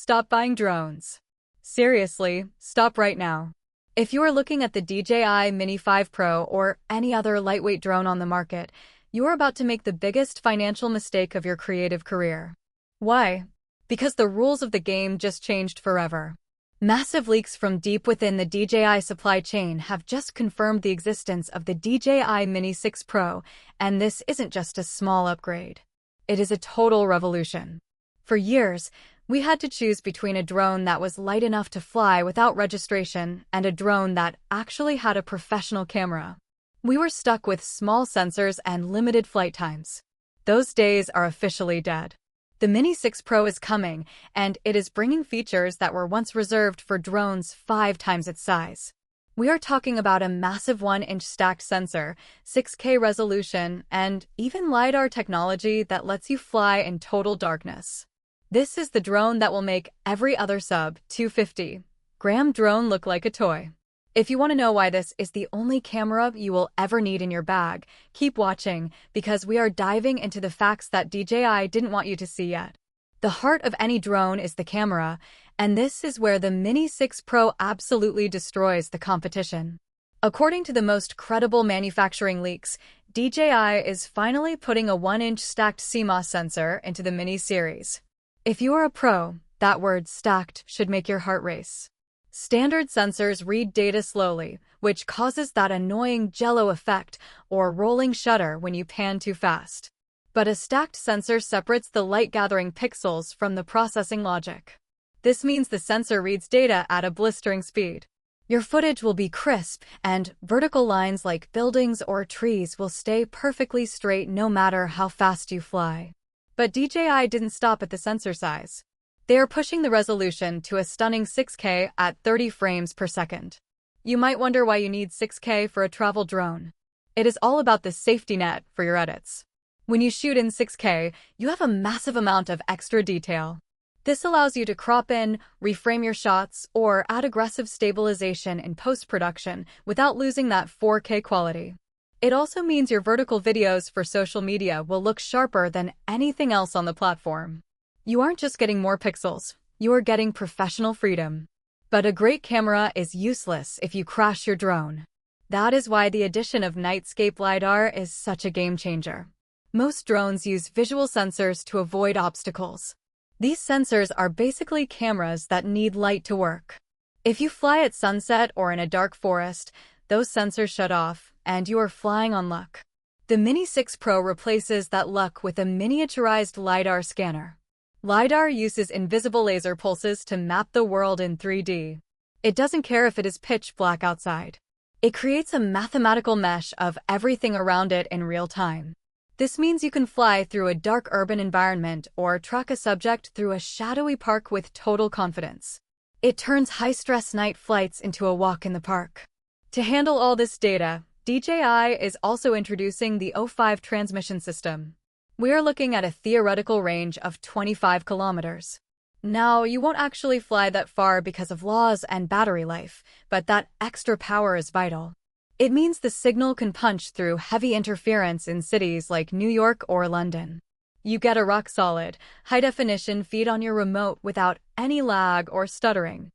Stop buying drones. Seriously, stop right now. If you are looking at the DJI Mini 5 Pro or any other lightweight drone on the market, you are about to make the biggest financial mistake of your creative career. Why? Because the rules of the game just changed forever. Massive leaks from deep within the DJI supply chain have just confirmed the existence of the DJI Mini 6 Pro, and this isn't just a small upgrade. It is a total revolution. For years, we had to choose between a drone that was light enough to fly without registration and a drone that actually had a professional camera. We were stuck with small sensors and limited flight times. Those days are officially dead. The Mini 6 Pro is coming, and it is bringing features that were once reserved for drones 5 times its size. We are talking about a massive 1-inch stacked sensor, 6K resolution, and even LiDAR technology that lets you fly in total darkness. This is the drone that will make every other sub-250-gram drone look like a toy. If you want to know why this is the only camera you will ever need in your bag, keep watching, because we are diving into the facts that DJI didn't want you to see yet. The heart of any drone is the camera, and this is where the Mini 6 Pro absolutely destroys the competition. According to the most credible manufacturing leaks, DJI is finally putting a 1-inch stacked CMOS sensor into the Mini series. If you are a pro, that word stacked should make your heart race. Standard sensors read data slowly, which causes that annoying jello effect or rolling shutter when you pan too fast. But a stacked sensor separates the light-gathering pixels from the processing logic. This means the sensor reads data at a blistering speed. Your footage will be crisp, and vertical lines like buildings or trees will stay perfectly straight no matter how fast you fly. But DJI didn't stop at the sensor size. They are pushing the resolution to a stunning 6K at 30 frames per second. You might wonder why you need 6K for a travel drone. It is all about the safety net for your edits. When you shoot in 6K, you have a massive amount of extra detail. This allows you to crop in, reframe your shots, or add aggressive stabilization in post-production without losing that 4K quality. It also means your vertical videos for social media will look sharper than anything else on the platform. You aren't just getting more pixels, you are getting professional freedom. But a great camera is useless if you crash your drone. That is why the addition of Nightscape LiDAR is such a game changer. Most drones use visual sensors to avoid obstacles. These sensors are basically cameras that need light to work. If you fly at sunset or in a dark forest, those sensors shut off, and you are flying on luck. The Mini 6 Pro replaces that luck with a miniaturized LiDAR scanner. LiDAR uses invisible laser pulses to map the world in 3D. It doesn't care if it is pitch black outside. It creates a mathematical mesh of everything around it in real time. This means you can fly through a dark urban environment or track a subject through a shadowy park with total confidence. It turns high-stress night flights into a walk in the park. To handle all this data, DJI is also introducing the O5 transmission system. We are looking at a theoretical range of 25 kilometers. Now, you won't actually fly that far because of laws and battery life, but that extra power is vital. It means the signal can punch through heavy interference in cities like New York or London. You get a rock-solid, high-definition feed on your remote without any lag or stuttering.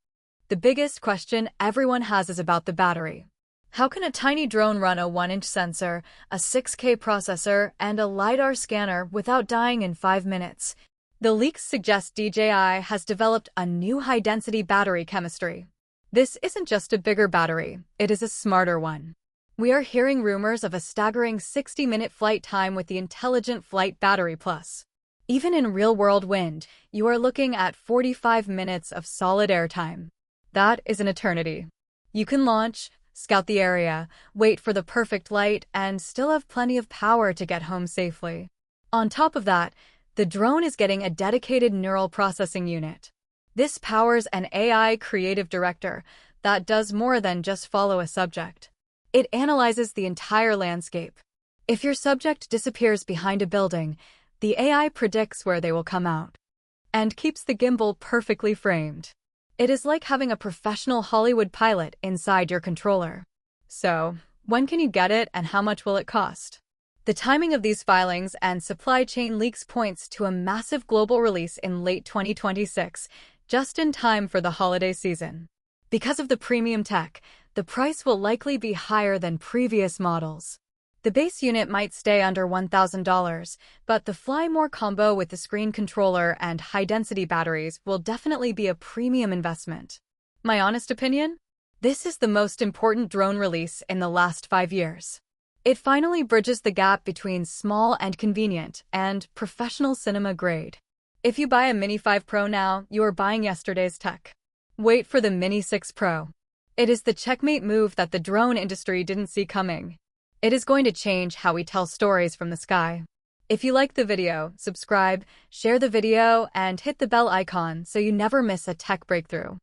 The biggest question everyone has is about the battery. How can a tiny drone run a 1-inch sensor, a 6K processor, and a LiDAR scanner without dying in 5 minutes? The leaks suggest DJI has developed a new high-density battery chemistry. This isn't just a bigger battery, it is a smarter one. We are hearing rumors of a staggering 60-minute flight time with the Intelligent Flight Battery Plus. Even in real-world wind, you are looking at 45 minutes of solid airtime. That is an eternity. You can launch, scout the area, wait for the perfect light, and still have plenty of power to get home safely. On top of that, the drone is getting a dedicated neural processing unit. This powers an AI creative director that does more than just follow a subject. It analyzes the entire landscape. If your subject disappears behind a building, the AI predicts where they will come out and keeps the gimbal perfectly framed. It is like having a professional Hollywood pilot inside your controller. So, when can you get it and how much will it cost? The timing of these filings and supply chain leaks points to a massive global release in late 2026. just in time for the holiday season. Because of the premium tech, the price will likely be higher than previous models. The base unit might stay under $1,000, but the Fly More combo with the screen controller and high-density batteries will definitely be a premium investment. My honest opinion? This is the most important drone release in the last 5 years. It finally bridges the gap between small and convenient and professional cinema grade. If you buy a Mini 5 Pro now, you are buying yesterday's tech. Wait for the Mini 6 Pro. It is the checkmate move that the drone industry didn't see coming. It is going to change how we tell stories from the sky. If you liked the video, subscribe, share the video, and hit the bell icon so you never miss a tech breakthrough.